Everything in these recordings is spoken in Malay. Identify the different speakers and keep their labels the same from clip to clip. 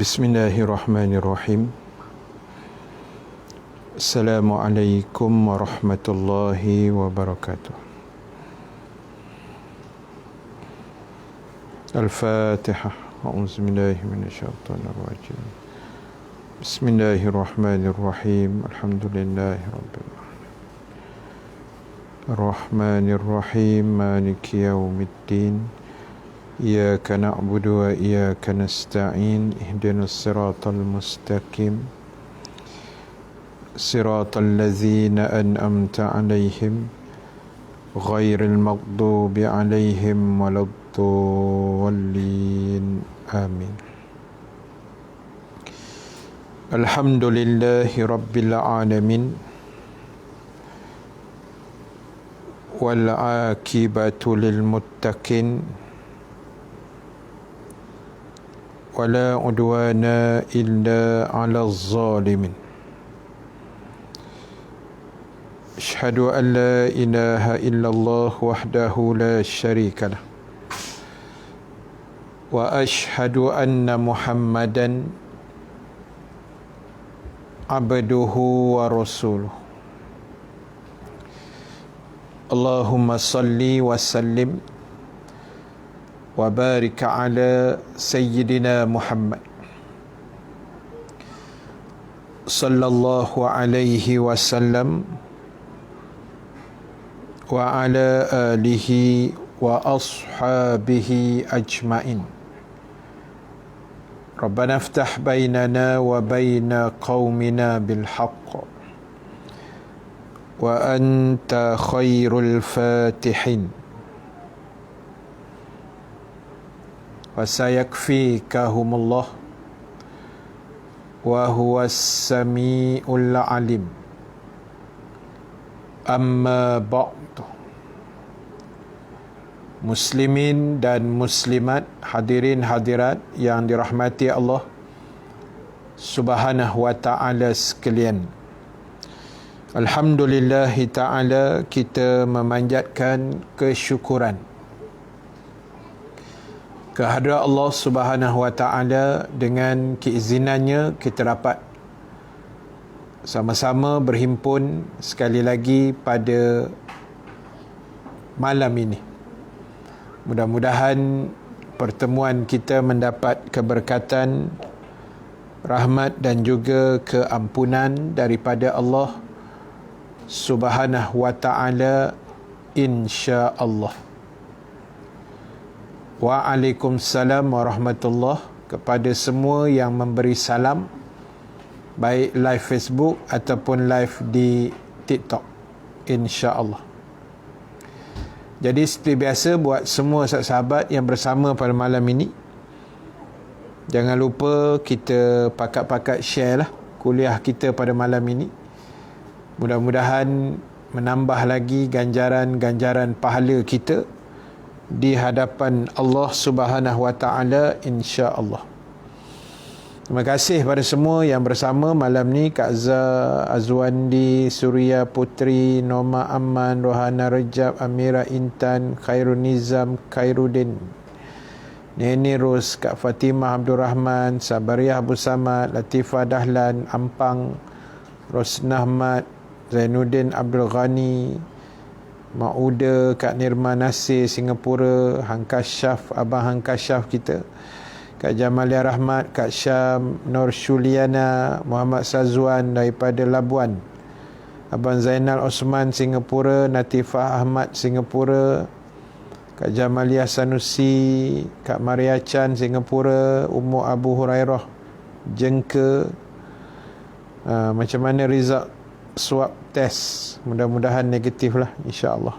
Speaker 1: Bismillahirrahmanirrahim. Assalamualaikum warahmatullahi wabarakatuh. Al-Fatihah. A'udzubillahi minasyaitonir rajim. Bismillahirrahmanirrahim. Alhamdulillahi rabbil alamin. Ar-Rahmanir-Rahim. Maliki yaumiddin. Iyyaka na'budu wa iyyaka nasta'in. Ihdinas siratal mustaqim. Siratal ladzina an'amta 'alaihim ghairil maghdubi 'alaihim waladdallin. Amin. Alhamdulillahi rabbil alamin. Wal 'aqibatu lil muttaqin. ولا عدوان إلا على الظالمين. أشهد أن لا إله إلا الله وحده لا شريك له وأشهد أن محمدا عبده ورسوله. اللهم صل وسلم وبارك على سيدنا محمد صلى الله عليه وسلم وعلى آله وأصحابه أجمعين. ربنا افتح بيننا وبين قومنا بالحق وأنت خير الفاتحين. وسيكفيكهم الله وهو السميع العليم. أما بعد. Muslimin dan muslimat, hadirin hadirat yang dirahmati Allah Subhanahu wa ta'ala sekalian. Alhamdulillahi ta'ala, kita memanjatkan kesyukuran kehadrat Allah Subhanahu wa ta'ala. Dengan keizinannya kita dapat sama-sama berhimpun sekali lagi pada malam ini. Mudah-mudahan pertemuan kita mendapat keberkatan, rahmat dan juga keampunan daripada Allah Subhanahu wa ta'ala, insya-Allah. Waalaikumsalam warahmatullahi kepada semua yang memberi salam, baik live Facebook ataupun live di TikTok, insya-Allah. Jadi seperti biasa, buat semua sahabat yang bersama pada malam ini, jangan lupa kita pakat-pakat share lah kuliah kita pada malam ini. Mudah-mudahan menambah lagi ganjaran-ganjaran pahala kita di hadapan Allah Subhanahu wa ta'ala, insya-Allah. Terima kasih pada semua yang bersama malam ni. Kak Zah, Azwandi, Surya Putri, Noma Aman, Rohana Rejab, Amira Intan, Khairul Nizam, Khairuddin, Neni Ros, Kak Fatimah Abdul Rahman, Sabariah Abu Samad, Latifah Dahlan, Ampang, Rosnah Ahmad, Zainuddin Abdul Ghani, Mauda, Kak Nirma Nasir Singapura, Hangkasyaf, Abang Hangkasyaf kita, Kak Jamalia Rahmat, Kak Syam, Nur Syuliana, Muhammad Sazwan daripada Labuan, Abang Zainal Osman Singapura, Natifah Ahmad Singapura, Kak Jamalia Sanusi, Kak Maria Chan Singapura, Ummu Abu Hurairah Jengke. Macam mana result swab test? Mudah-mudahan negatif lah, insya-Allah.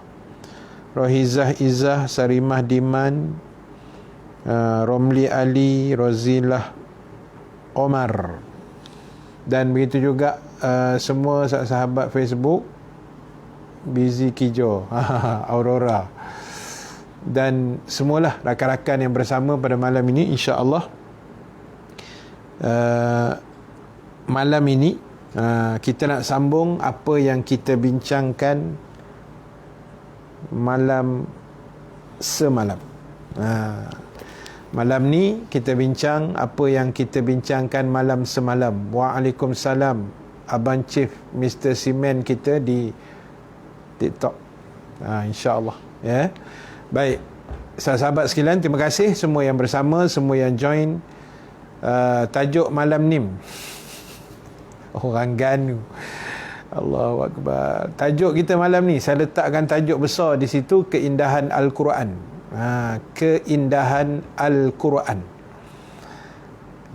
Speaker 1: Rohizah Izzah, Sarimah Diman, Romli Ali, Rozilah Omar, dan begitu juga semua sahabat Facebook, Busy Kijo, Aurora, dan semualah rakan-rakan yang bersama pada malam ini, insya-Allah. Malam ini kita nak sambung apa yang kita bincangkan malam semalam. Malam ni kita bincang apa yang kita bincangkan malam semalam. Waalaikumsalam Abang Chief Mr. Simen kita di TikTok. InsyaAllah ya. Baik, sahabat sekalian, terima kasih semua yang bersama, semua yang join. Tajuk malam ni orang ganu. Allahu Akbar. Tajuk kita malam ni, saya letakkan tajuk besar di situ, keindahan Al-Quran. Keindahan Al-Quran.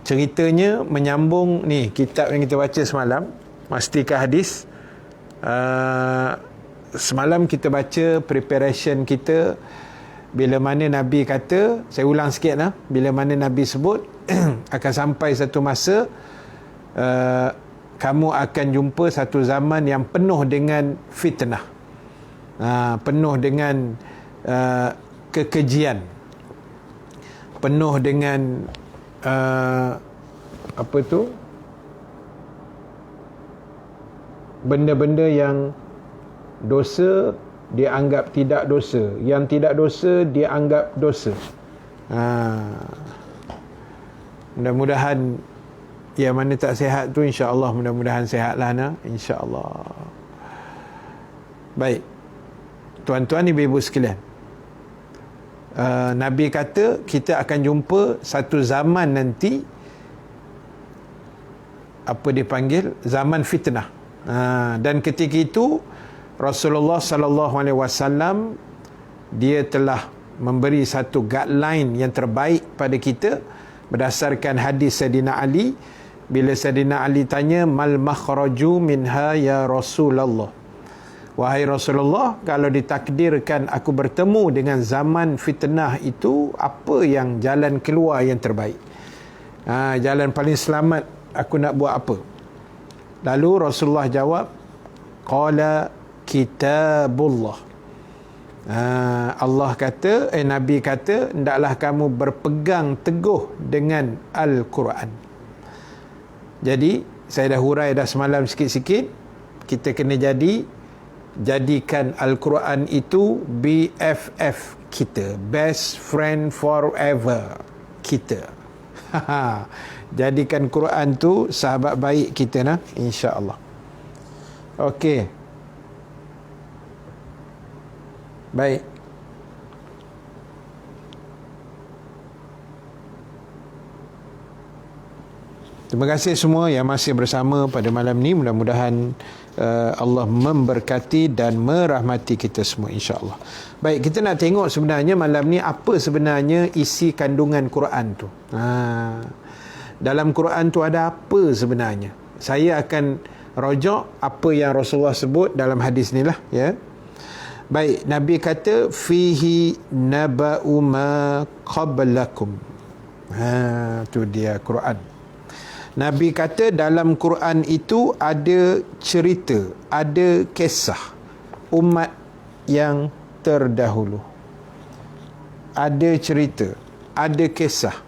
Speaker 1: Ceritanya menyambung ni kitab yang kita baca semalam, Mastika Hadis. Semalam kita baca preparation kita, bila mana Nabi kata, saya ulang sikit lah, bila mana Nabi sebut akan sampai satu masa kamu akan jumpa satu zaman yang penuh dengan fitnah, penuh dengan kekejian, penuh dengan apa tu, benda-benda yang dosa dianggap tidak dosa, yang tidak dosa dianggap dosa. Mudah-mudahan yang mana tak sihat tu, insya-Allah mudah-mudahan sihatlah nak, insya-Allah. Baik, tuan-tuan ibu-ibu sekalian, Nabi kata kita akan jumpa satu zaman nanti, apa dipanggil, zaman fitnah. Dan ketika itu Rasulullah sallallahu alaihi wasallam dia telah memberi satu guideline yang terbaik pada kita berdasarkan hadis Sayyidina Ali. Bila Sayyidina Ali tanya, mal makhraju minha ya Rasulullah, wahai Rasulullah, kalau ditakdirkan aku bertemu dengan zaman fitnah itu, apa yang jalan keluar yang terbaik? Jalan paling selamat, aku nak buat apa? Lalu Rasulullah jawab, qala kitabullah. Allah kata, Nabi kata, hendaklah kamu berpegang teguh dengan Al-Quran. Jadi saya dah hurai dah semalam sikit-sikit, kita kena jadikan Al-Quran itu BFF kita, best friend forever kita. Jadikan Quran tu sahabat baik kita nah, insya-Allah. Okey. Baik. Terima kasih semua yang masih bersama pada malam ni. Mudah-mudahan Allah memberkati dan merahmati kita semua, insya-Allah. Baik, kita nak tengok sebenarnya malam ni apa sebenarnya isi kandungan Quran tu. Dalam Quran tu ada apa sebenarnya? Saya akan rojok apa yang Rasulullah sebut dalam hadis ni lah, ya. Baik, Nabi kata fihi naba'u ma qablakum. Tu dia Quran. Nabi kata dalam Quran itu ada cerita, ada kisah umat yang terdahulu. Ada cerita, ada kisah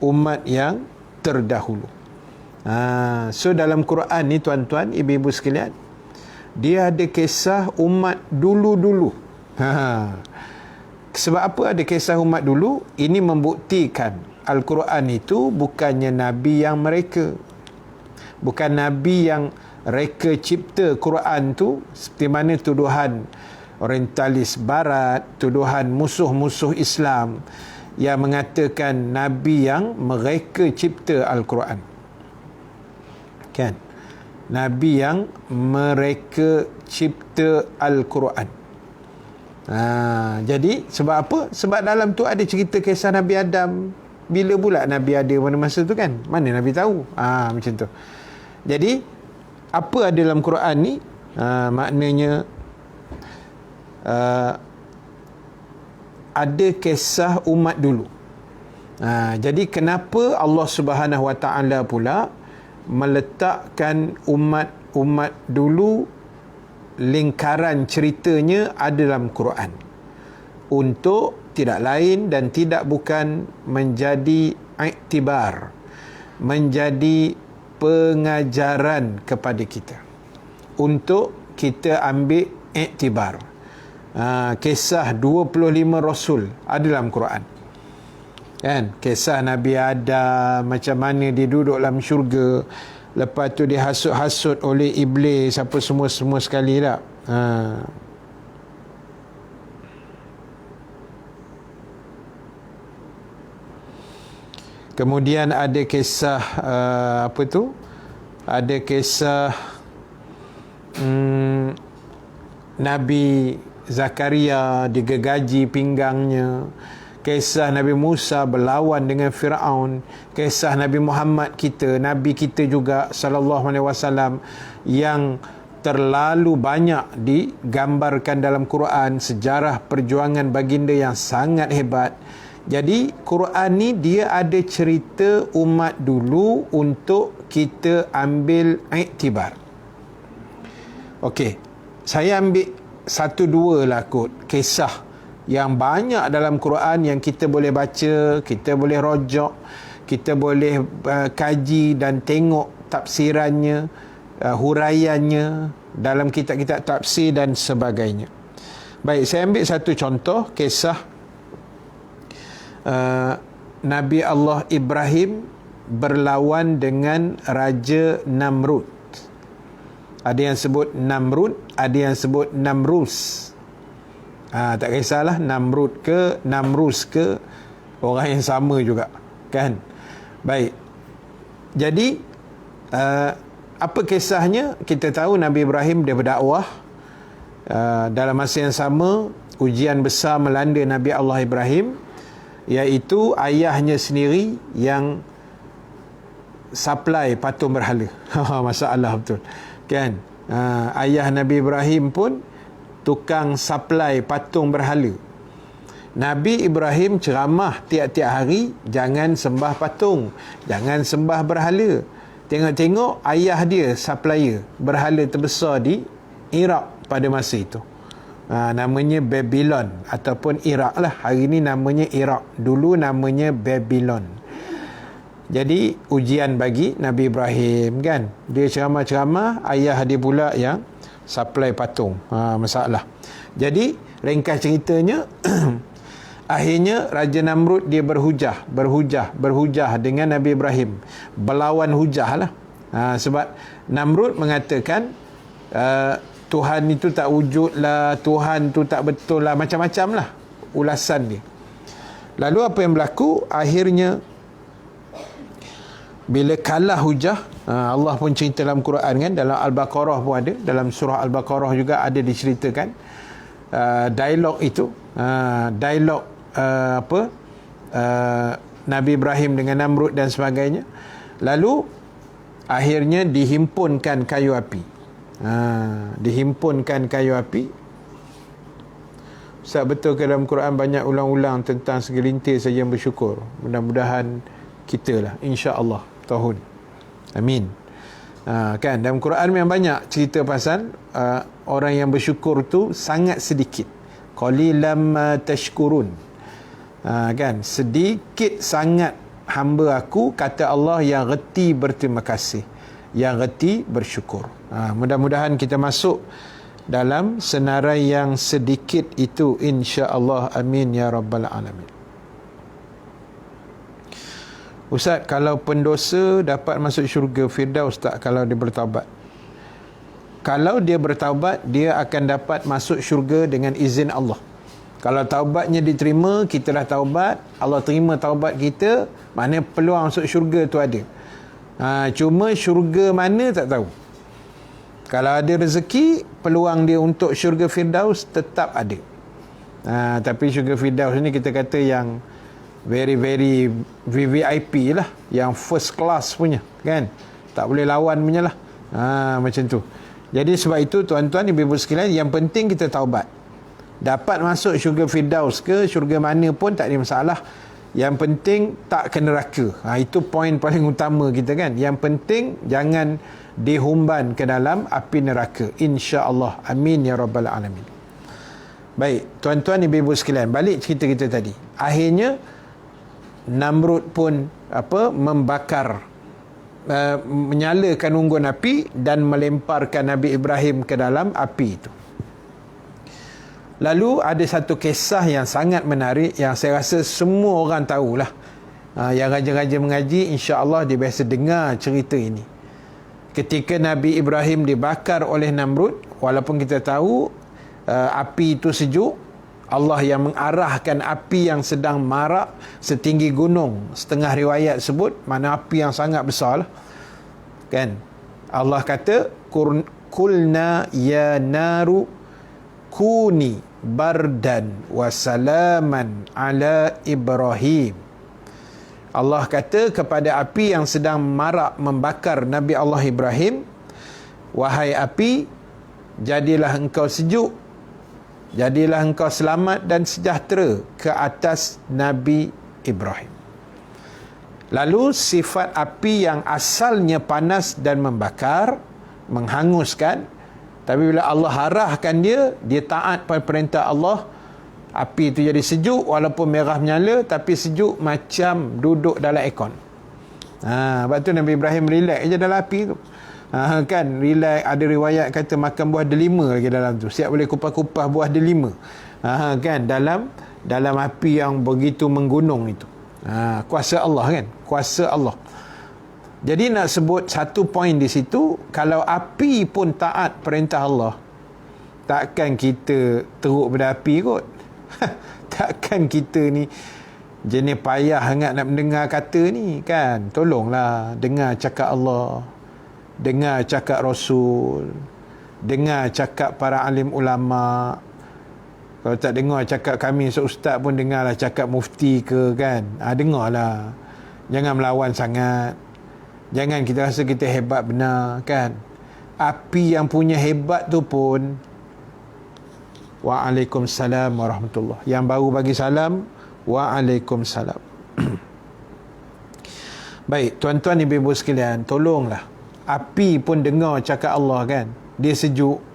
Speaker 1: umat yang terdahulu. So dalam Quran ni tuan-tuan, ibu-ibu sekalian, dia ada kisah umat dulu-dulu. Sebab apa ada kisah umat dulu? Ini membuktikan Al-Quran itu bukannya Nabi yang mereka. Bukan Nabi yang reka cipta Quran tu, seperti mana tuduhan orientalis barat, tuduhan musuh-musuh Islam yang mengatakan Nabi yang mereka cipta Al-Quran. Kan? Nabi yang mereka cipta Al-Quran. Jadi sebab apa? Sebab dalam tu ada cerita kisah Nabi Adam. Bila pula Nabi ada pada masa tu kan? Mana Nabi tahu? Macam tu. Jadi apa ada dalam Quran ni? Maknanya ada kisah umat dulu. Jadi kenapa Allah Subhanahu Wa Taala pula meletakkan umat dulu, lingkaran ceritanya ada dalam Quran, untuk tidak lain dan tidak bukan menjadi iktibar, menjadi pengajaran kepada kita, untuk kita ambil iktibar. Kisah 25 Rasul ada dalam Quran. Kan? Kisah Nabi Adam, macam mana dia duduk dalam syurga, lepas tu dihasut-hasut oleh iblis, apa semua sekali tak. Kemudian ada kisah ada kisah Nabi Zakaria digergaji pinggangnya, kisah Nabi Musa berlawan dengan Firaun, kisah Nabi Muhammad kita, Nabi kita juga sallallahu alaihi wasallam, yang terlalu banyak digambarkan dalam Quran, sejarah perjuangan baginda yang sangat hebat. Jadi Quran ni dia ada cerita umat dulu untuk kita ambil iktibar. Okey, saya ambil 1-2 lah kot kisah yang banyak dalam Quran yang kita boleh baca, kita boleh rojak, kita boleh kaji dan tengok tafsirannya, huraiannya dalam kitab-kitab tafsir dan sebagainya. Baik, saya ambil satu contoh kisah Nabi Allah Ibrahim berlawan dengan Raja Namrud. Ada yang sebut Namrud, ada yang sebut Namrus. Tak kisahlah Namrud ke Namrus ke, orang yang sama juga, kan? Baik. Jadi apa kisahnya? Kita tahu Nabi Ibrahim dia berdakwah. Dalam masa yang sama, ujian besar melanda Nabi Allah Ibrahim, iaitu ayahnya sendiri yang supply patung berhala. Masalah betul, kan? Ayah Nabi Ibrahim pun tukang supply patung berhala. Nabi Ibrahim ceramah tiap-tiap hari, jangan sembah patung, jangan sembah berhala. Tengok-tengok ayah dia supplier berhala terbesar di Iraq pada masa itu. Namanya Babylon ataupun Iraq lah. Hari ni namanya Iraq, dulu namanya Babylon. Jadi ujian bagi Nabi Ibrahim, kan? Dia ceramah-ceramah, ayah dia pula yang supply patung. Masalah. Jadi ringkas ceritanya akhirnya Raja Namrud dia berhujah dengan Nabi Ibrahim, berlawan hujah lah. Sebab Namrud mengatakan Tuhan itu tak wujud lah, Tuhan tu tak betul lah, macam-macam lah ulasan dia. Lalu apa yang berlaku? Akhirnya bila kalah hujah, Allah pun cerita dalam Quran, kan? Dalam Al-Baqarah pun ada, dalam surah Al-Baqarah juga ada diceritakan dialog itu, Nabi Ibrahim dengan Namrud dan sebagainya. Lalu akhirnya dihimpunkan kayu api. Dihimpunkan kayu api. Ustaz, betul ke dalam Quran banyak ulang-ulang tentang segelintir saja yang bersyukur? Mudah-mudahan kita lah, insya-Allah tahun. Amin. Kan dalam Quran memang banyak cerita pasal orang yang bersyukur tu sangat sedikit. Qalilam tashkurun. Kan sedikit sangat hamba aku, kata Allah, yang reti berterima kasih, yang reti bersyukur. Mudah-mudahan kita masuk dalam senarai yang sedikit itu, insya-Allah. Amin ya rabbal alamin. Ustaz, kalau pendosa dapat masuk syurga Firdaus tak kalau dia bertaubat? Kalau dia bertaubat, dia akan dapat masuk syurga dengan izin Allah. Kalau taubatnya diterima, kita dah taubat, Allah terima taubat kita, maknanya peluang masuk syurga tu ada. Cuma syurga mana tak tahu. Kalau ada rezeki, peluang dia untuk syurga Firdaus tetap ada. Tapi syurga Firdaus ni kita kata yang very VVIP lah, yang first class punya, kan? Tak boleh lawan punya lah. Macam tu. Jadi sebab itu tuan-tuan ibu-ibu sekalian, yang penting kita taubat. Dapat masuk syurga Firdaus ke syurga mana pun tak ada masalah. Yang penting tak ke neraka. Itu poin paling utama kita, kan? Yang penting jangan dihumban ke dalam api neraka, insya-Allah. Amin ya rabbal alamin. Baik, tuan-tuan ibu-ibu sekalian, balik cerita kita tadi. Akhirnya Namrud pun membakar, menyalakan unggun api dan melemparkan Nabi Ibrahim ke dalam api itu. Lalu ada satu kisah yang sangat menarik yang saya rasa semua orang tahulah. Yang rajin-rajin mengaji, insya-Allah dia biasa dengar cerita ini. Ketika Nabi Ibrahim dibakar oleh Namrud, walaupun kita tahu api itu sejuk, Allah yang mengarahkan api yang sedang marak setinggi gunung. Setengah riwayat sebut mana api yang sangat besar lah. Kan? Allah kata, kulna ya naru kuni bardan wa salaman ala Ibrahim. Allah kata kepada api yang sedang marak membakar Nabi Allah Ibrahim, wahai api, jadilah engkau sejuk, jadilah engkau selamat dan sejahtera ke atas Nabi Ibrahim. Lalu sifat api yang asalnya panas dan membakar, menghanguskan, tapi bila Allah arahkan dia taat pada perintah Allah, api itu jadi sejuk, walaupun merah menyala, tapi sejuk macam duduk dalam aircon. Sebab tu Nabi Ibrahim relax je dalam api tu. Kan, relax. Ada riwayat kata makan buah delima lagi dalam tu. Siap boleh kupas-kupas buah delima. Kan, dalam api yang begitu menggunung itu. Kuasa Allah kan, kuasa Allah. Jadi nak sebut satu poin di situ, kalau api pun taat perintah Allah, takkan kita teruk pada api kot. Takkan kita ni jenis payah sangat nak mendengar kata ni kan. Tolonglah dengar cakap Allah, dengar cakap Rasul, dengar cakap para alim ulama. Kalau tak dengar cakap kami seustaz pun dengarlah cakap mufti ke kan. Dengarlah. Jangan melawan sangat. Jangan kita rasa kita hebat benar kan. Api yang punya hebat tu pun, Waalaikumsalam warahmatullahi. Yang baru bagi salam, Waalaikumsalam. Baik, tuan-tuan ibu-ibu sekalian, tolonglah. Api pun dengar cakap Allah kan. Dia sejuk.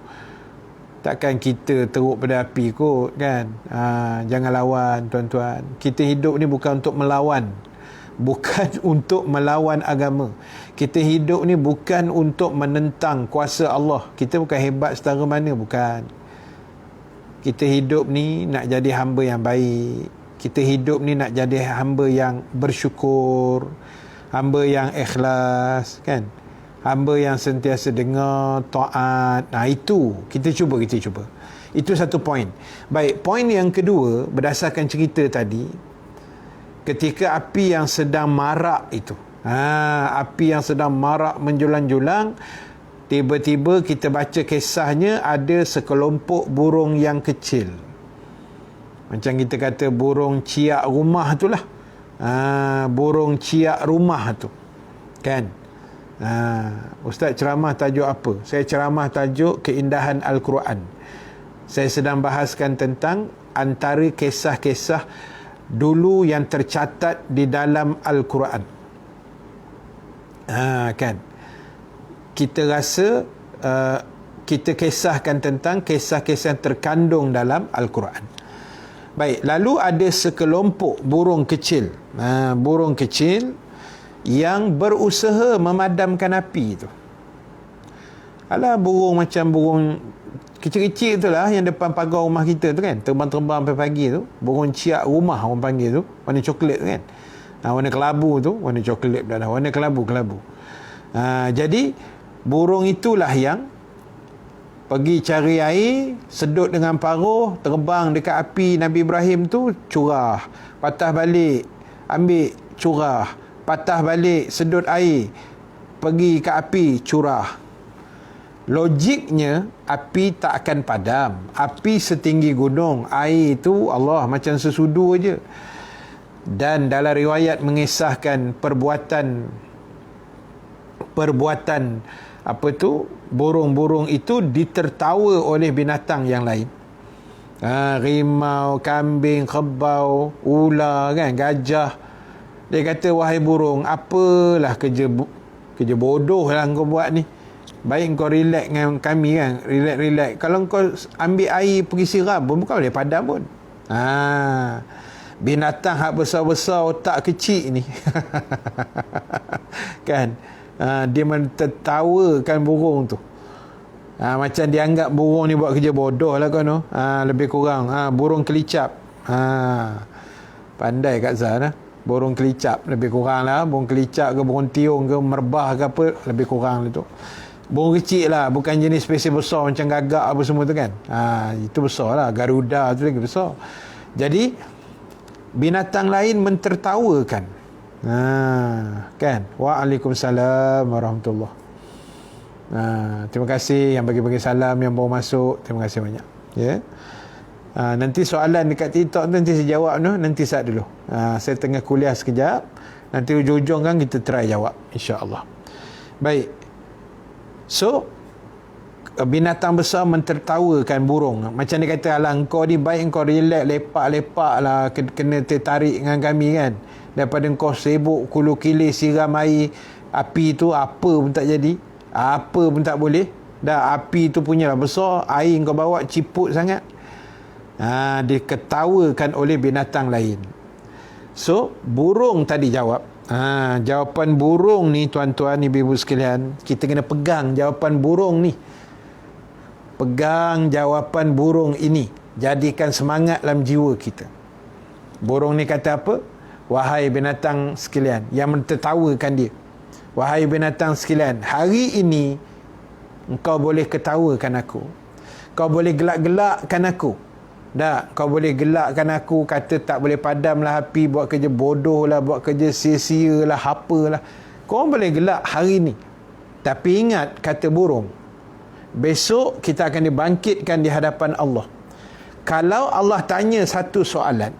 Speaker 1: Takkan kita teruk pada api kot kan. Jangan lawan tuan-tuan. Kita hidup ni bukan untuk melawan. Bukan untuk melawan agama. Kita hidup ni bukan untuk menentang kuasa Allah. Kita bukan hebat setara mana, bukan. Kita hidup ni nak jadi hamba yang baik. Kita hidup ni nak jadi hamba yang bersyukur, hamba yang ikhlas kan. Hamba yang sentiasa dengar, taat. Itu kita cuba. Itu satu poin. Baik, poin yang kedua, berdasarkan cerita tadi, ketika api yang sedang marak itu, api yang sedang marak menjulang-julang, tiba-tiba kita baca kisahnya, ada sekelompok burung yang kecil. Macam kita kata burung ciak rumah tu lah. Burung ciak rumah tu kan. Ustaz ceramah tajuk apa? Saya ceramah tajuk keindahan Al-Quran. Saya sedang bahaskan tentang antara kisah-kisah dulu yang tercatat di dalam Al-Quran. Kan, kita rasa kita kisahkan tentang kisah-kisah yang terkandung dalam Al-Quran. Baik, lalu ada sekelompok burung kecil, burung kecil yang berusaha memadamkan api itu. Alah, burung macam burung kecil-kecil tu lah, yang depan pagar rumah kita tu kan, terbang-terbang sampai pagi tu. Burung ciak rumah orang panggil tu, warna coklat tu kan. Warna kelabu tu, warna coklat dah, warna kelabu. Jadi burung itulah yang pergi cari air, sedut dengan paruh, terbang dekat api Nabi Ibrahim tu, curah, patah balik, ambil, curah, patah balik, sedut air, pergi ke api, curah. Logiknya api tak akan padam. Api setinggi gunung, air itu Allah macam sesudu aja. Dan dalam riwayat mengisahkan perbuatan apa tu, burung-burung itu ditertawa oleh binatang yang lain. Rimau, kambing, kebau, ular kan, gajah. Dia kata, wahai burung, apalah kerja bodoh lah kau buat ni. Baik kau relax dengan kami kan, relax. Kalau kau ambil air pergi siram pun bukan boleh padam pun. Binatang hak besar-besar, otak kecil ni kan, dia mentertawakan burung tu. Macam dianggap burung ni buat kerja bodoh lah kan. Lebih kurang. Burung kelicap. Pandai Kak Zah. Burung kelicap lebih kurang lah. Burung kelicap ke burung tiung ke merbah ke apa, lebih kurang itu. Burung kecil lah, bukan jenis spesies besar macam gagak apa semua tu kan. Itu besar lah. Garuda tu lagi besar. Jadi binatang lain mentertawakan. Kan. Waalaikumsalam warahmatullahi. Terima kasih yang bagi-bagi salam, yang baru masuk, terima kasih banyak. Ya. Nanti soalan dekat TikTok tu nanti saya jawab tu, nanti saat dulu. Saya tengah kuliah sekejap. Nanti ujung-ujung kan kita try jawab, insya-Allah. Baik. So binatang besar mentertawakan burung. Macam dia kata, alah kau ni baik, kau relax, lepak-lepak lah, kena tertarik dengan kami kan. Daripada kau sibuk kulu kilis siram air, api tu apa pun tak jadi, apa pun tak boleh. Dah api tu punyalah besar, air kau bawa ciput sangat. Diketawakan oleh binatang lain. So burung tadi jawab. Jawapan burung ni tuan-tuan, ibu-ibu sekalian, kita kena pegang jawapan burung ni. Pegang jawapan burung ini, jadikan semangat dalam jiwa kita. Burung ni kata apa? Wahai binatang sekalian, yang mentertawakan dia. Wahai binatang sekalian, hari ini engkau boleh ketawakan aku. Kau boleh gelak-gelakkan aku. Kau boleh gelakkan aku, kata tak boleh padamlah api, buat kerja bodoh lah, buat kerja sia-sia lah, apalah. Kau boleh gelak hari ni. Tapi ingat, kata burung, besok kita akan dibangkitkan di hadapan Allah. Kalau Allah tanya satu soalan,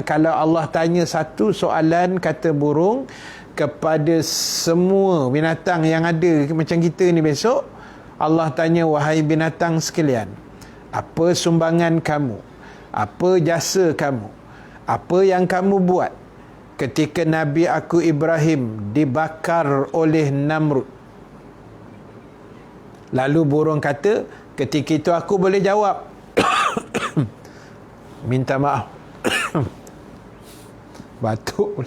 Speaker 1: kalau Allah tanya satu soalan, kata burung, kepada semua binatang yang ada macam kita ni besok, Allah tanya, wahai binatang sekalian, apa sumbangan kamu? Apa jasa kamu? Apa yang kamu buat ketika Nabi aku Ibrahim dibakar oleh Namrud? Lalu burung kata, ketika itu aku boleh jawab. Minta maaf. Batuk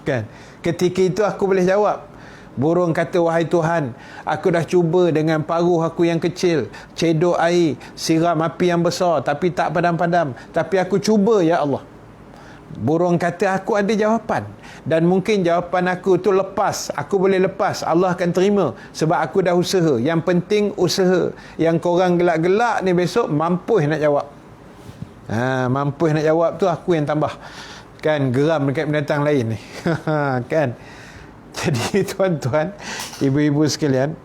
Speaker 1: kan? Ketika itu aku boleh jawab. Burung kata, wahai Tuhan, aku dah cuba dengan paruh aku yang kecil, cedok air, siram api yang besar, tapi tak padam-padam. Tapi aku cuba, ya Allah. Burung kata, aku ada jawapan. Dan mungkin jawapan aku tu lepas. Aku boleh lepas. Allah akan terima. Sebab aku dah usaha. Yang penting usaha. Yang korang gelak-gelak ni besok, mampus nak jawab. Mampus nak jawab tu aku yang tambah. Kan, geram dekat binatang lain ni. Kan. Jadi tuan-tuan, ibu-ibu sekalian,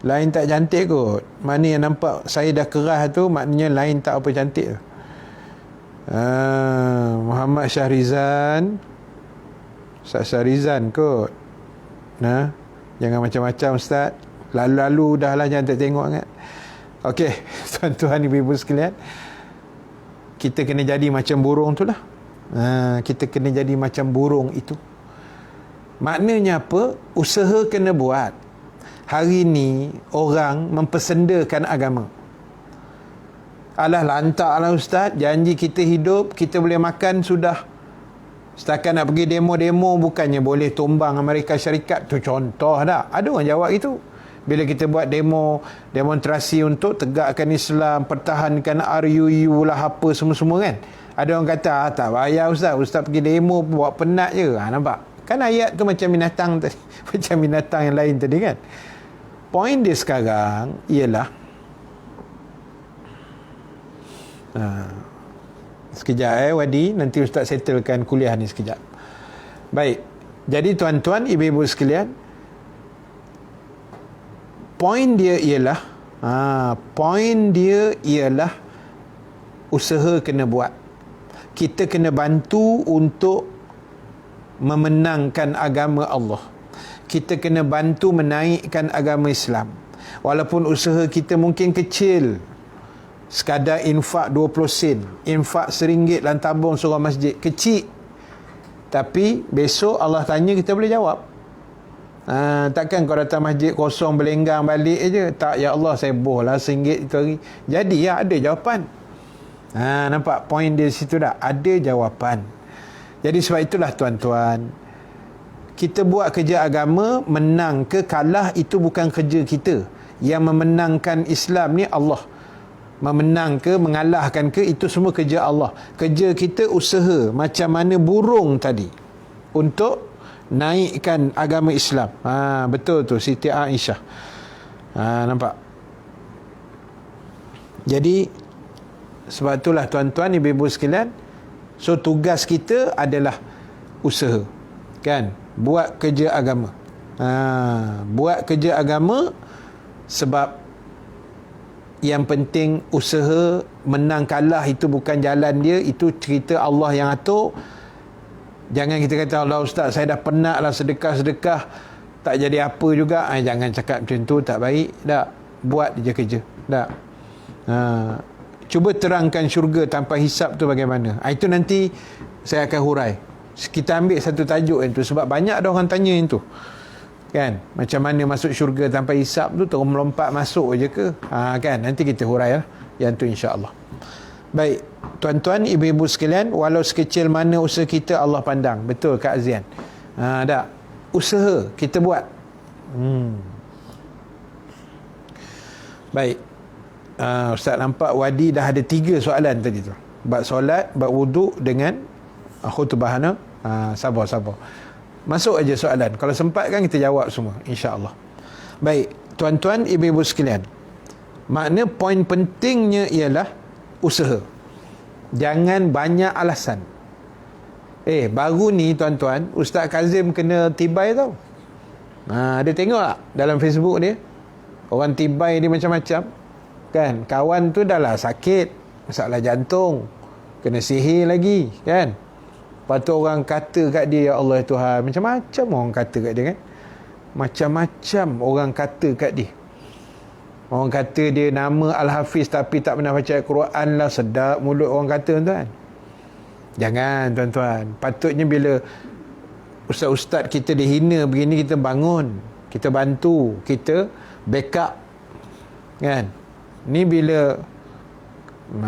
Speaker 1: lain tak cantik kot. Mana yang nampak saya dah keras tu, maknanya lain tak apa cantik tu. Muhammad Syahrizan, Ustaz Syahrizan kot. Jangan macam-macam Ustaz. Lalu-lalu dah lah, jangan tak tengok sangat. Okey, tuan-tuan, ibu-ibu sekalian, kita kena jadi macam burung tu lah. Kita kena jadi macam burung itu. Maknanya apa? Usaha kena buat. Hari ni orang mempersendakan agama. Alah lantaklah Ustaz, janji kita hidup, kita boleh makan sudah. Setakat nak pergi demo-demo, bukannya boleh tumbang Amerika Syarikat. Tu contoh dah. Ada orang jawab itu. Bila kita buat demonstrasi untuk tegakkan Islam, pertahankan RUU lah apa semua-semua kan. Ada orang kata, tak payah Ustaz pergi demo buat penat je. Nampak? Kan ayat tu macam binatang tadi. Macam binatang yang lain tadi kan. Poin dia sekarang ialah, sekejap Wadi, nanti Ustaz settlekan kuliah ni sekejap. Baik. Jadi tuan-tuan, ibu-ibu sekalian, poin dia ialah usaha kena buat. Kita kena bantu untuk memenangkan agama Allah. Kita kena bantu menaikkan agama Islam. Walaupun usaha kita mungkin kecil, sekadar infak 20 sen, infak RM1 dalam tabung surau masjid, kecil. Tapi besok Allah tanya, kita boleh jawab. Takkan kau datang masjid kosong berlenggang balik je. Tak, ya Allah, saya bohlah RM1 itu hari. Jadi ya, ada jawapan. Nampak poin dia situ dah, ada jawapan. Jadi sebab itulah tuan-tuan, kita buat kerja agama, menang ke kalah itu bukan kerja kita. Yang memenangkan Islam ni Allah. Memenang ke, mengalahkan ke, itu semua kerja Allah. Kerja kita usaha macam mana burung tadi untuk naikkan agama Islam. Betul tu Siti Aisyah. Nampak? Jadi sebab itulah tuan-tuan, ibu-ibu sekalian, so tugas kita adalah usaha, kan? Buat kerja agama. Buat kerja agama, sebab yang penting usaha. Menang kalah itu bukan jalan dia, itu cerita Allah yang atur. Jangan kita kata, Allah Ustaz, saya dah penat lah sedekah-sedekah, tak jadi apa juga. Jangan cakap macam tu, tak baik. Tak. Buat je kerja. Tak. Cuba terangkan syurga tanpa hisap tu bagaimana. Itu nanti saya akan hurai. Kita ambil satu tajuk yang tu, sebab banyak ada orang tanya yang tu, kan, macam mana masuk syurga tanpa hisap tu, terus melompat masuk je ke? Kan, nanti kita hurai lah yang tu, insya-Allah. Baik, tuan-tuan, ibu-ibu sekalian, walau sekecil mana usaha kita, Allah pandang. Betul Kak Azian? Tak, usaha kita buat. Baik. Ustaz nampak Wadi dah ada 3 soalan tadi tu. Bab solat, bab wuduk dengan khutbah. Sabar. Masuk aja soalan. Kalau sempat kan kita jawab semua, insya-Allah. Baik, tuan-tuan, ibu-ibu sekalian. Makna poin pentingnya ialah usaha. Jangan banyak alasan. Baru ni tuan-tuan, Ustaz Kazim kena tibai tau. Ada tengok tak dalam Facebook dia? Orang tibai dia macam-macam. Kan, kawan tu dah lah sakit, masalah jantung, kena sihir lagi, kan. Lepas tu orang kata kat dia, ya Allah Tuhan, macam-macam orang kata kat dia, kan. Macam-macam orang kata kat dia. Orang kata dia nama Al-Hafiz tapi tak pernah baca Al-Quran lah. Sedap mulut orang kata, tuan. Jangan, tuan-tuan. Patutnya bila ustaz-ustaz kita dihina begini, kita bangun, kita bantu, kita backup, kan. Ni bila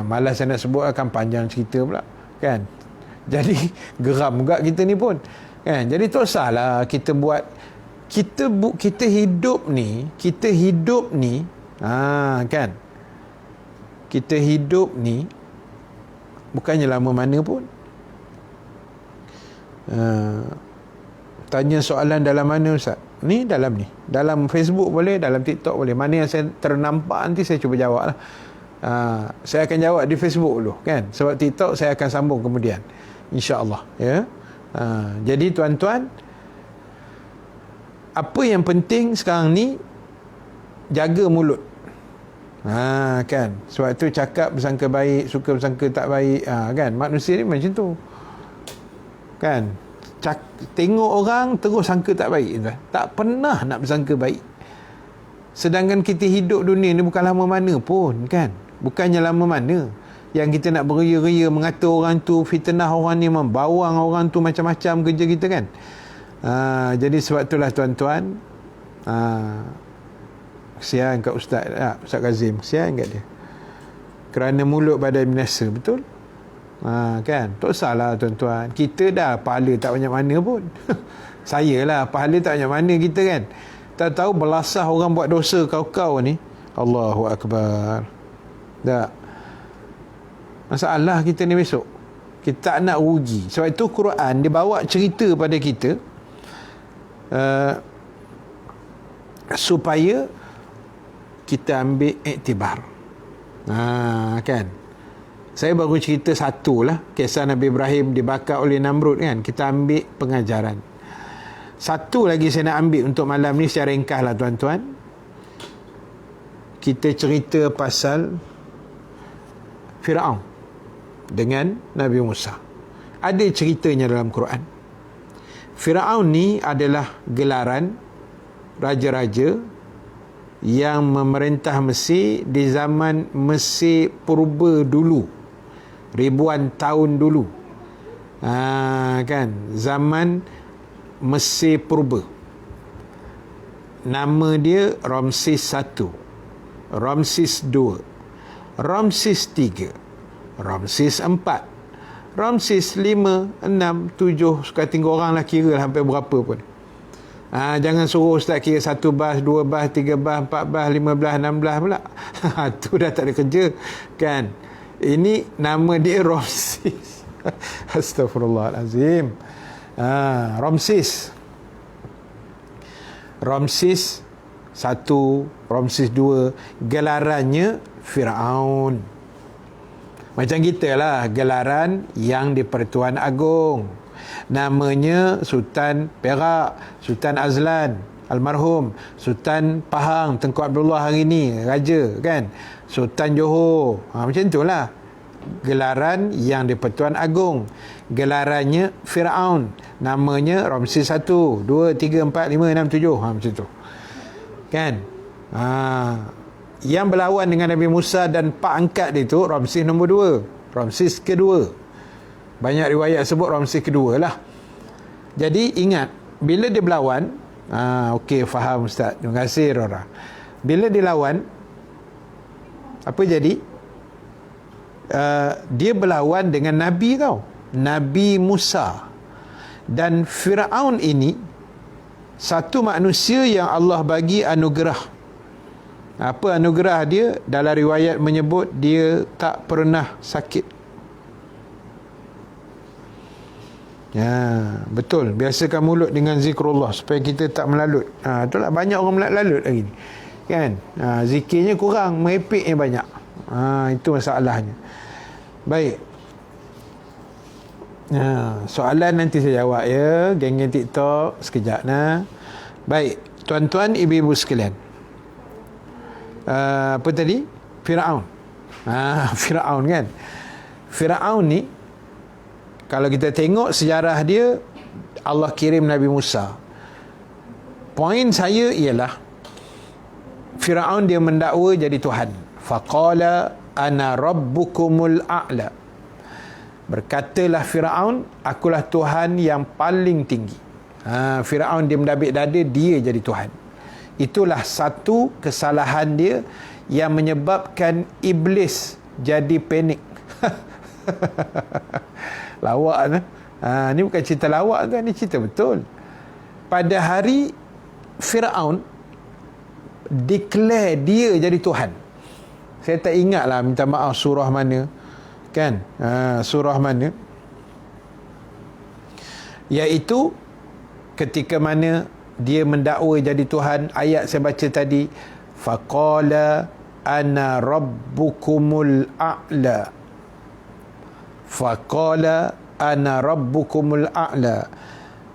Speaker 1: malas saya nak sebut, akan panjang cerita pula, kan. Jadi geram juga kita ni pun, kan. Jadi tak usahlah kita buat, kita hidup ni, kan, kita hidup ni bukannya lama mana pun. Tanya soalan dalam mana Ustaz? Ni dalam Facebook boleh, dalam TikTok boleh. Mana yang saya ternampak nanti saya cuba jawab lah. Saya akan jawab di Facebook dulu, kan. Sebab TikTok saya akan sambung kemudian, insya-Allah, ya. Jadi tuan-tuan, apa yang penting sekarang ni, jaga mulut. Kan. Sebab tu cakap bersangka baik, suka bersangka tak baik. Kan, manusia ni macam tu, kan. Tengok orang terus sangka tak baik, tuan. Tak pernah nak bersangka baik. Sedangkan kita hidup dunia ni bukan lama mana pun, kan. Bukannya lama mana yang kita nak beria-ria mengata orang tu, fitnah orang ni, membawang orang tu, macam-macam kerja kita, kan. Jadi sebab itulah tuan-tuan, kesian kat Ustaz Kazim, kesian kat dia. Kerana mulut badan binasa, betul? Kan, tak usahlah tuan-tuan. Kita dah pahala tak banyak mana pun. Saya lah pahala tak banyak mana kita, kan. Tak tahu belasah orang buat dosa kau-kau ni. Allahu Akbar. Tak. Masalah kita ni besok, kita tak nak rugi. Sebab itu Quran dia bawa cerita pada kita, supaya kita ambil iktibar. Kan. Saya baru cerita satu lah, kisah Nabi Ibrahim dibakar oleh Namrud, kan. Kita ambil pengajaran. Satu lagi saya nak ambil untuk malam ni secara ringkas lah, tuan-tuan. Kita cerita pasal Firaun dengan Nabi Musa. Ada ceritanya dalam Quran. Firaun ni adalah gelaran raja-raja yang memerintah Mesir di zaman Mesir purba dulu, ribuan tahun dulu, kan, zaman Mesir purba. Nama dia Ramses I, Ramses II, Ramses III, Ramses IV, Ramses 5, 6, 7, suka tinggal orang lah, kira lah sampai berapa pun. Jangan suruh ustaz kira 1 bas, 2 bas, 3 bas, 4 bas, 15, 16 pula. Tu dah tak ada kerja. Kan? Ini nama dia Ramsis. Astaghfirullahalazim. Ramsis. Ramsis 1, Ramsis 2, gelarannya Firaun. Macam kita lah, gelaran yang di Pertuan Agong. Namanya Sultan Perak, Sultan Azlan almarhum, Sultan Pahang Tengku Abdullah hari ni raja kan, Sultan Johor. Macam itulah gelaran yang di Pertuan Agong. Gelarannya Firaun, namanya Ramsis 1, 2, 3, 4, 5, 6, 7. Macam tu kan. Yang berlawan dengan Nabi Musa dan pak angkat dia tu Ramsis nombor 2, Ramsis kedua. Banyak riwayat sebut Ramsis kedua lah. Jadi ingat, bila dia berlawan, okey, faham ustaz, terima kasih Rora. Bila dia lawan, apa jadi? Dia berlawan dengan Nabi tau, Nabi Musa. Dan Firaun ini satu manusia yang Allah bagi anugerah. Apa anugerah dia? Dalam riwayat menyebut dia tak pernah sakit. Betul, biasakan mulut dengan zikrullah supaya kita tak melalut. Itulah banyak orang melalut hari ni kan. Zikirnya kurang, merepeknya banyak. Itu masalahnya. Baik. Soalan nanti saya jawab ya, geng-geng TikTok sekejap nah. Baik, tuan-tuan ibu-ibu sekalian. Apa tadi? Firaun. Firaun kan. Firaun ni, kalau kita tengok sejarah dia, Allah kirim Nabi Musa. Poin saya ialah Firaun dia mendakwa jadi Tuhan. Faqala ana rabbukumul a'la. Berkatalah Firaun, akulah Tuhan yang paling tinggi. Firaun dia mendabik dada, dia jadi Tuhan. Itulah satu kesalahan dia yang menyebabkan iblis jadi panik. Lawak ni. Ni bukan cerita lawak tu, ni cerita betul. Pada hari Firaun declare dia jadi Tuhan. Saya tak ingat lah, minta maaf surah mana kan, surah mana, iaitu ketika mana dia mendakwa jadi Tuhan. Ayat saya baca tadi, faqala ana rabbukumul a'la. Faqala ana rabbukumul a'la.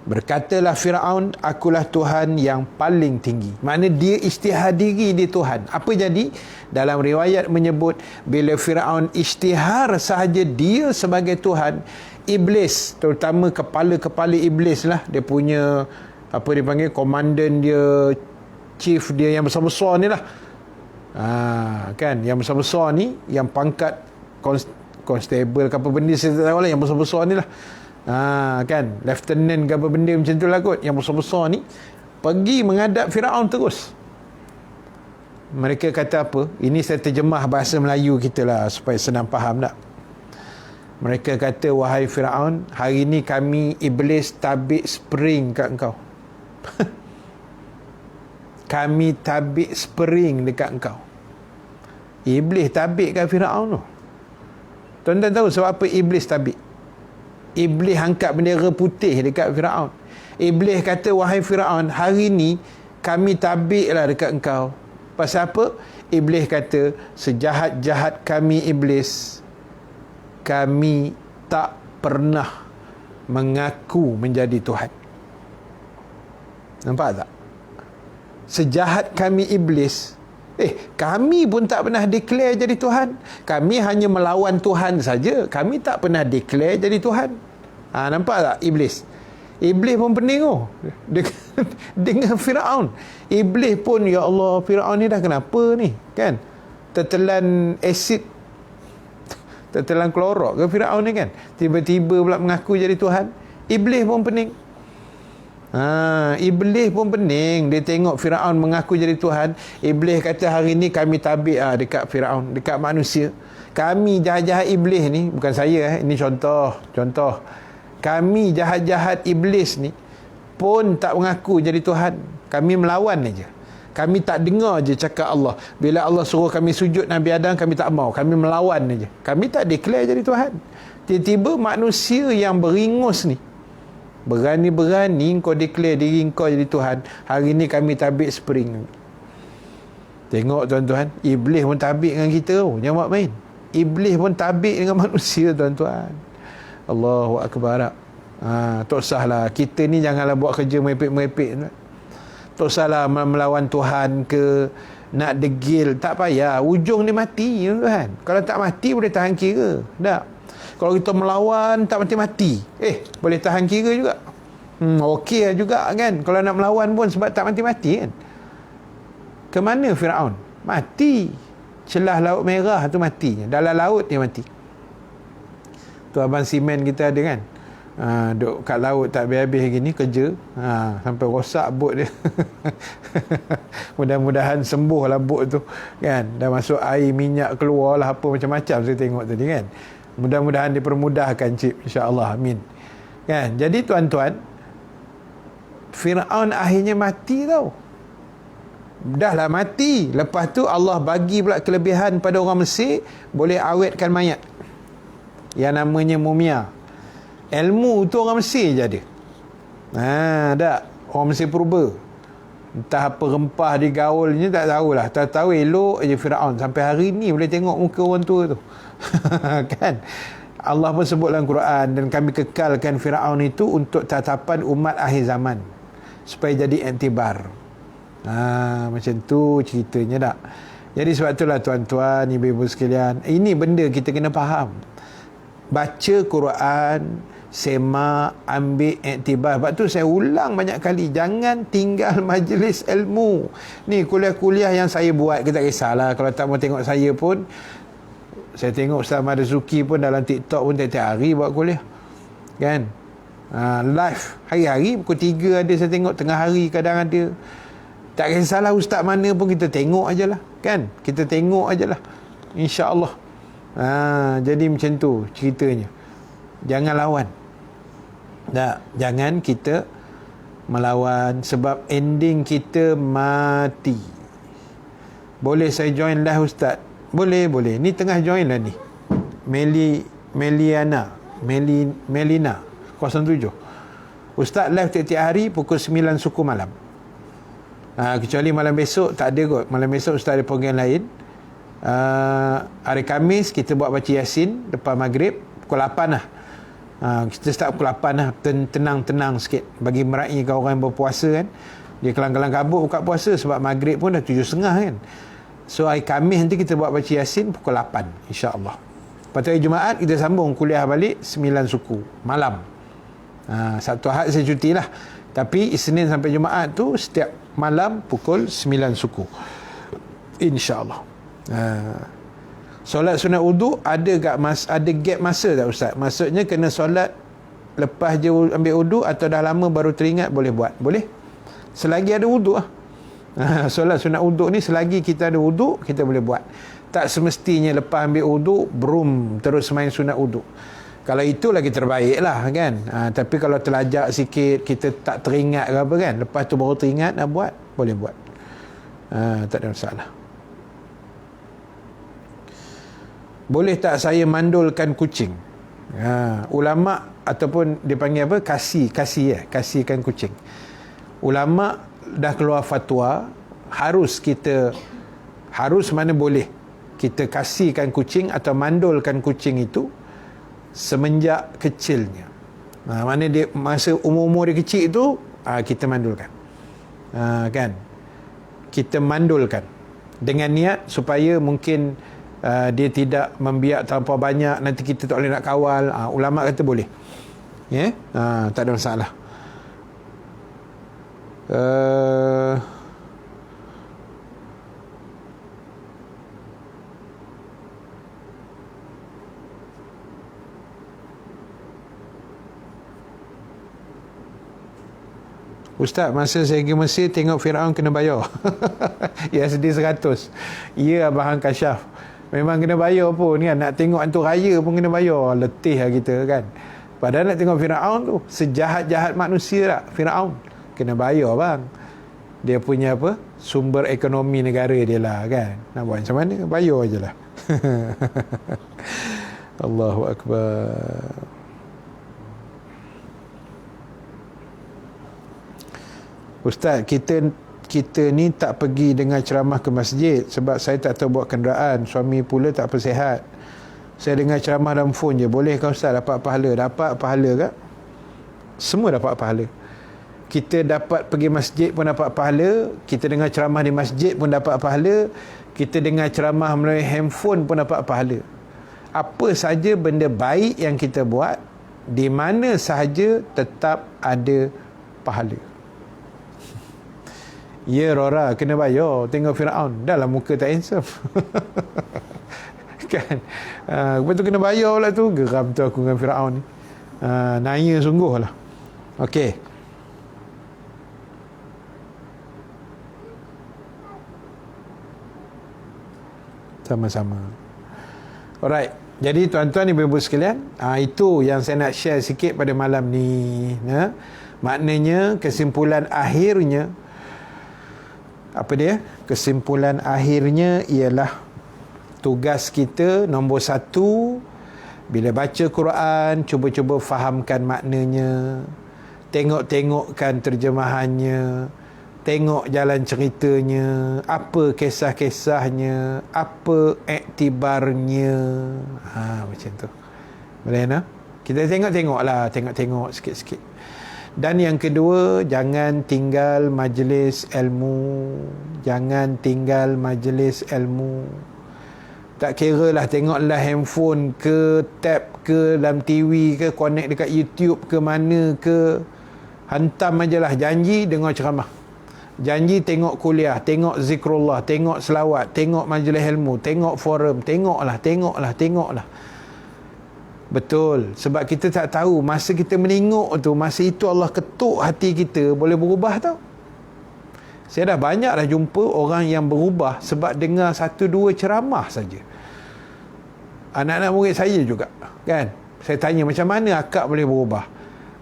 Speaker 1: Berkatalah Firaun, akulah Tuhan yang paling tinggi. Makna dia isytihar diri dia Tuhan. Apa jadi? Dalam riwayat menyebut, bila Firaun isytihar sahaja dia sebagai Tuhan, iblis, terutama kepala-kepala iblis lah, dia punya apa dia panggil, komandan dia, chief dia yang besar-besar ni lah, kan, yang besar-besar ni, yang pangkat constable ke apa benda saya tak tahu lah, yang besar-besar ni lah, kan, lieutenant ke apa benda macam tu lah kot, yang besar-besar ni pergi menghadap Firaun terus. Mereka kata apa? Ini saya terjemah bahasa Melayu kita lah supaya senang faham tak. Mereka kata, wahai Firaun, hari ni kami iblis tabik spring kat engkau. Kami tabik spring dekat engkau. Iblis tabik kat Firaun tu. Tuan-tuan tahu sebab apa iblis tabik? Iblis angkat bendera putih dekat Firaun. Iblis kata, wahai Firaun, hari ni kami tabiklah dekat engkau. Pasal apa? Iblis kata, sejahat-jahat kami iblis, kami tak pernah mengaku menjadi Tuhan. Nampak tak? Sejahat kami iblis, kami pun tak pernah declare jadi Tuhan. Kami hanya melawan Tuhan saja. Kami tak pernah declare jadi Tuhan. Nampak tak iblis? Iblis pun pening dengan Firaun. Iblis pun, ya Allah, Firaun ni dah kenapa ni? Kan? Tertelan asid, tertelan klorok ke Firaun ni kan? Tiba-tiba pula mengaku jadi Tuhan. Iblis pun pening. Iblis pun pening. Dia tengok Firaun mengaku jadi Tuhan. Iblis kata, hari ni kami tabik dekat Firaun, dekat manusia. Kami jahat-jahat iblis ni, bukan saya, ini contoh. Kami jahat-jahat iblis ni pun tak mengaku jadi Tuhan. Kami melawan aja. Kami tak dengar je cakap Allah. Bila Allah suruh kami sujud Nabi Adam, kami tak mau. Kami melawan aja. Kami tak declare jadi Tuhan. Tiba-tiba manusia yang beringus ni, berani-berani kau declare diri kau jadi Tuhan. Hari ni kami tabik spring. Tengok tuan-tuan, Iblis pun tabik dengan kita tau. Jangan buat main. Iblis pun tabik dengan manusia tuan-tuan. Allahu Akbar. Tak usahlah. Kita ni janganlah buat kerja merepek-merepek. Tak usahlah melawan Tuhan ke, nak degil. Tak payah. Ujung dia mati tuan. Kalau tak mati boleh tahan kira. Tak. Kalau kita melawan tak mati-mati, boleh tahan kira juga. Okey juga kan. Kalau nak melawan pun sebab tak mati-mati kan. Ke mana Firaun? Mati. Celah Laut Merah tu mati. Dalam laut dia mati. Tu abang simen kita ada kan. Duk kat laut tak habis-habis gini kerja. Sampai rosak bot dia. Mudah-mudahan sembuh lah bot tu kan. Dah masuk air, minyak keluar lah, apa macam-macam saya tengok tadi kan. Mudah-mudahan dipermudahkan cip, insya-Allah, amin. Kan? Jadi tuan-tuan, Firaun akhirnya mati tau. Dah lah mati. Lepas tu Allah bagi pula kelebihan pada orang Mesir, boleh awetkan mayat yang namanya mumia. Ilmu tu orang Mesir je ada. Tak. Orang Mesir purba. Entah apa rempah digaulnya tak tahulah. Tak tahu, elok je Firaun. Sampai hari ni boleh tengok muka orang tua tu. Kan? Allah pun sebut dalam Quran, dan kami kekalkan Firaun itu untuk tatapan umat akhir zaman, supaya jadi iktibar. Macam tu ceritanya tak. Jadi sebab itulah tuan-tuan, ibu-ibu sekalian, ini benda kita kena faham. Baca Quran, semak, ambil iktibar. Sebab tu saya ulang banyak kali, jangan tinggal majlis ilmu. Ni kuliah-kuliah yang saya buat, kita tak kisahlah. Kalau tak mau tengok saya pun, saya tengok Ustaz Marzuki pun dalam TikTok pun tiap-tiap hari buat kuliah kan. Live hari-hari pukul 3 ada, saya tengok tengah hari kadang ada. Tak kisahlah ustaz mana pun, kita tengok ajalah kan. Kita tengok ajalah, insya-Allah. Jadi macam tu ceritanya. Jangan lawan. Tak, jangan kita melawan, sebab ending kita mati. Boleh saya join live ustaz? Boleh. Ni tengah join lah ni. Melina 07. Ustaz live tiap-tiap hari pukul 9 suku malam. Kecuali malam besok tak ada kot. Malam besok ustaz ada program lain. Hari Khamis kita buat baca Yasin lepas maghrib pukul 8 lah. Kita start pukul 8 lah. Tenang-tenang sikit bagi meraihkan orang yang berpuasa kan. Dia kelang-kelang kabut buka puasa, sebab maghrib pun dah 7.30 kan. So hari Khamis nanti kita buat baca Yasin pukul 8 insya-Allah. Lepas tu hari Jumaat kita sambung kuliah balik 9 suku malam. Sabtu Ahad saya cuti lah. Tapi Isnin sampai Jumaat tu setiap malam pukul 9 suku insya-Allah. Solat sunat wudu ada gap masa tak ustaz? Maksudnya kena solat lepas je ambil wudu atau dah lama baru teringat boleh buat? Boleh. Selagi ada wudu lah. Solat sunat wudu ni selagi kita ada wudu kita boleh buat. Tak semestinya lepas ambil wudu brum terus main sunat wudu. Kalau itu lagi terbaik lah kan. Tapi kalau terlajak sikit, kita tak teringat ke apa kan, lepas tu baru teringat nak buat, boleh buat. Tak ada masalah. Boleh tak saya mandulkan kucing? Ulama ataupun dipanggil apa, kasihkan kucing. Ulama dah keluar fatwa harus mana boleh kita kasihkan kucing atau mandulkan kucing itu semenjak kecilnya. Mana dia masa umur dia kecil itu kita mandulkan. Kan? Kita mandulkan dengan niat supaya mungkin dia tidak membiak terlalu banyak, nanti kita tak boleh nak kawal. Ulama kata boleh. Ya? Tak ada masalah. Ustaz, masa saya pergi Mesir tengok Firaun kena bayar. Ya, sedih 100. Ya, Abang Kasyaf. Memang kena bayar pun kan. Nak tengok hantu raya pun kena bayar. Letih lah kita kan. Padahal nak tengok Firaun tu, sejahat-jahat manusia tak Firaun. kena bayar bang. Dia punya apa, sumber ekonomi negara dia lah kan. Nak buat macam mana, bayar je lah. Allahu Akbar. Ustaz, kita ni tak pergi dengar ceramah ke masjid sebab saya tak tahu bawa kenderaan, suami pula tak bersihat. Saya dengar ceramah dalam phone je. Bolehkah Ustaz dapat pahala? Dapat pahala tak? Semua dapat pahala. Kita dapat pergi masjid pun dapat pahala, kita dengar ceramah di masjid pun dapat pahala, kita dengar ceramah melalui handphone pun dapat pahala. Apa saja benda baik yang kita buat, di mana sahaja tetap ada pahala. Ya Rora, kena bayar. Tengok Firaun, dah lah muka tak handsome. Kan? Lepas tu kena bayar pula tu. Geram tu aku dengan Firaun ni. Naya sungguh lah. Okey. Sama-sama. Alright. Jadi tuan-tuan ibu-ibu sekalian, itu yang saya nak share sikit pada malam ni. Maknanya kesimpulan akhirnya, apa dia? Kesimpulan akhirnya ialah tugas kita nombor 1, bila baca Quran, cuba-cuba fahamkan maknanya, tengok-tengokkan terjemahannya, tengok jalan ceritanya, apa kisah-kisahnya, apa iktibarnya. Macam tu. Boleh tak? Kita tengok-tengoklah, tengok-tengok sikit-sikit. Dan yang kedua, jangan tinggal majlis ilmu. Jangan tinggal majlis ilmu. Tak kira lah, tengoklah handphone ke, tab ke, dalam TV ke, connect dekat YouTube ke, mana ke. Hantam ajalah, janji dengar ceramah. Janji tengok kuliah, tengok zikrullah, tengok selawat, tengok majlis ilmu, tengok forum, tengoklah. Betul, sebab kita tak tahu masa kita menengok tu, masa itu Allah ketuk hati kita, boleh berubah tau. Saya dah banyak dah jumpa orang yang berubah sebab dengar 1-2 ceramah saja. Anak-anak murid saya juga, kan? Saya tanya macam mana akak boleh berubah?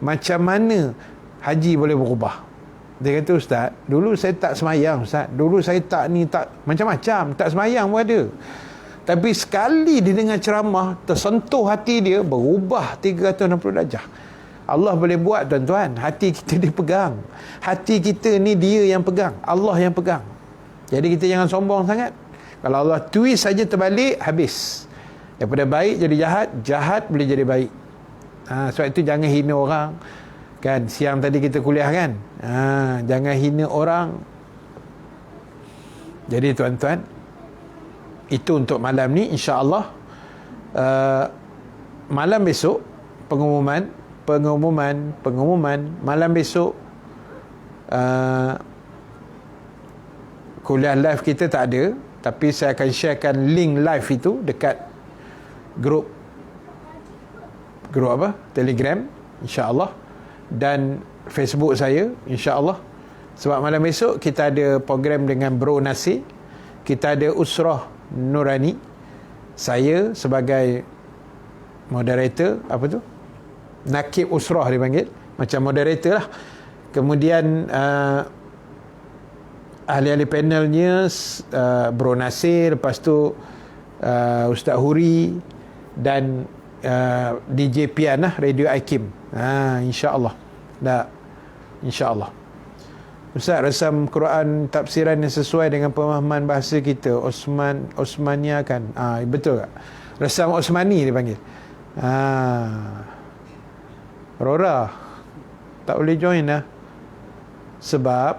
Speaker 1: Macam mana haji boleh berubah? Dia kata, Ustaz, dulu saya tak semayang, Ustaz. Dulu saya tak ni, tak macam-macam, tak semayang pun ada. Tapi sekali dia dengar ceramah, tersentuh hati dia, berubah 360 darjah. Allah boleh buat, tuan-tuan. Hati kita dipegang. Hati kita ni dia yang pegang, Allah yang pegang. Jadi kita jangan sombong sangat. Kalau Allah twist saja terbalik, habis. Daripada baik jadi jahat, jahat boleh jadi baik. Sebab itu jangan hina orang. Kan, siang tadi kita kuliah kan, jangan hina orang. Jadi tuan-tuan, itu untuk malam ni, insya-Allah. Malam besok pengumuman malam besok, kuliah live kita tak ada, tapi saya akan sharekan link live itu dekat grup apa, Telegram, insya-Allah, dan Facebook saya, insya-Allah. Sebab malam besok kita ada program dengan Bro Nasir, kita ada Usrah Nurani, saya sebagai moderator, apa tu, Nakib Usrah dipanggil, macam moderator lah. Kemudian ahli-ahli panelnya Bro Nasir, lepas tu Ustaz Huri, dan DJ Pian lah, Radio Aikim. InsyaAllah. InsyaAllah. Ustaz, resam Quran tafsiran yang sesuai dengan pemahaman bahasa kita, Osmania kan? Betul tak? Resam Osmani dipanggil. Rora tak boleh join dah, sebab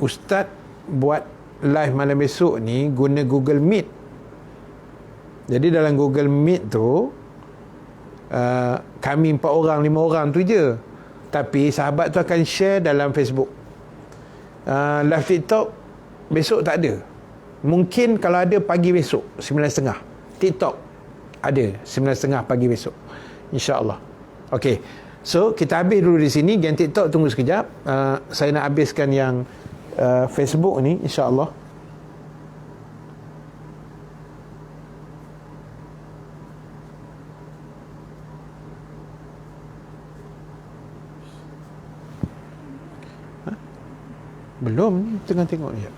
Speaker 1: Ustaz buat live malam besok ni guna Google Meet. Jadi dalam Google Meet tu kami 4 orang 5 orang tu je, tapi sahabat tu akan share dalam Facebook. Live TikTok besok tak ada. Mungkin kalau ada pagi besok 9.30. TikTok ada 9.30 pagi besok, InsyaAllah. Okey, so kita habis dulu di sini. Game TikTok tunggu sekejap. Saya nak habiskan yang Facebook ni, InsyaAllah. Belum, tengah tengok je.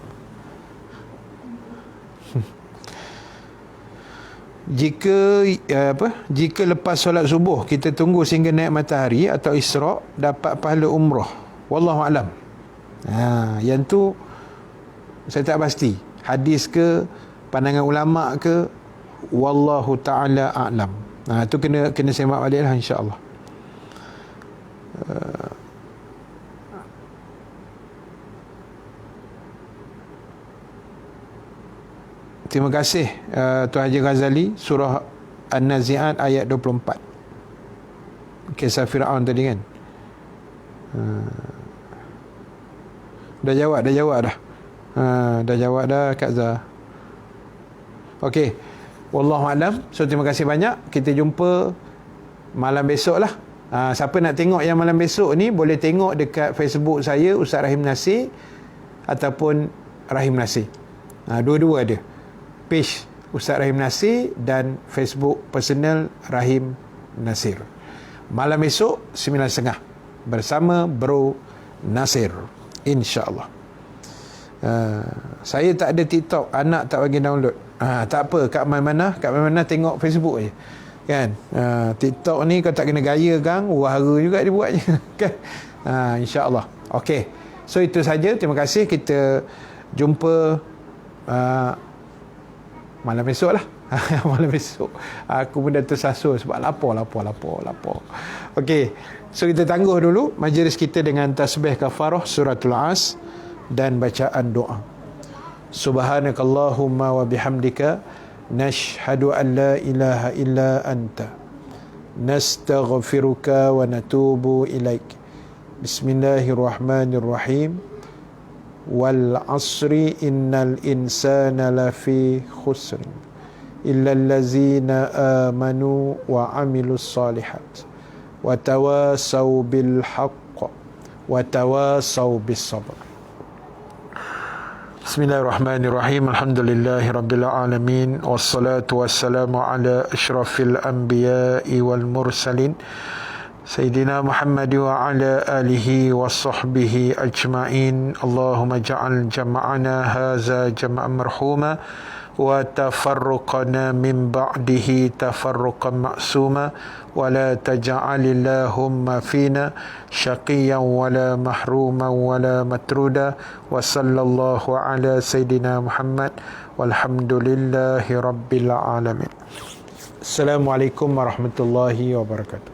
Speaker 1: Jika lepas solat subuh kita tunggu sehingga naik matahari atau isra', dapat pahala umrah. Wallahu alam. Yang tu saya tak pasti. Hadis ke, pandangan ulama ke, wallahu taala a'lam. Tu kena semak baliklah insya-Allah. Terima kasih Tuan Haji Ghazali, surah An-Nazi'at ayat 24. Kisah Fir'aun tadi kan. Dah jawab dah. Dah jawab dah Kak Zah. Okey. Wallahu alam. So terima kasih banyak. Kita jumpa malam besok lah. Siapa nak tengok yang malam besok ni boleh tengok dekat Facebook saya Ustaz Rahim Nasir ataupun Rahim Nasir. Dua-dua ada. Page Ustaz Rahim Nasir dan Facebook personal Rahim Nasir. Malam esok 9.30 bersama Bro Nasir, insya-Allah. Saya tak ada TikTok, anak tak bagi download. Tak apa, kat mana tengok Facebook je. Kan? TikTok ni kau tak kena gaya gang, wahara juga dia buat je. Kan? Insya-Allah. Okey. So itu saja. Terima kasih. Kita jumpa malam esok lah. Malam esok. Aku pun dah tersasul sebab lapar. Okey. So kita tangguh dulu majlis kita dengan tasbih kafarah suratul As dan bacaan doa. Subhanakallahumma wa bihamdika nashhadu an la ilaha illa anta nastaghfiruka wa natubu ilaik. Bismillahirrahmanirrahim. Wal asri innal insana lafi khusr illa allazina amanu wa amilus salihat wa tawasaw bil haqq wa tawasaw bis sabr. Bismillahirrahmanirrahim. Alhamdulillahi rabbil alamin wassalatu wassalamu ala asyrafil anbiya'i wal mursalin Sayyidina Muhammad wa ala alihi wa sahbihi ajma'in. Allahumma ja'al jama'ana haza jama'an marhuma wa tafarruqana min ba'dihi tafarruqan ma'suma wa la taj'alillahumma fina syaqiyan wa la mahruman wa la matruda wa sallallahu ala Sayyidina Muhammad walhamdulillahi rabbil alamin. Assalamualaikum warahmatullahi wabarakatuh.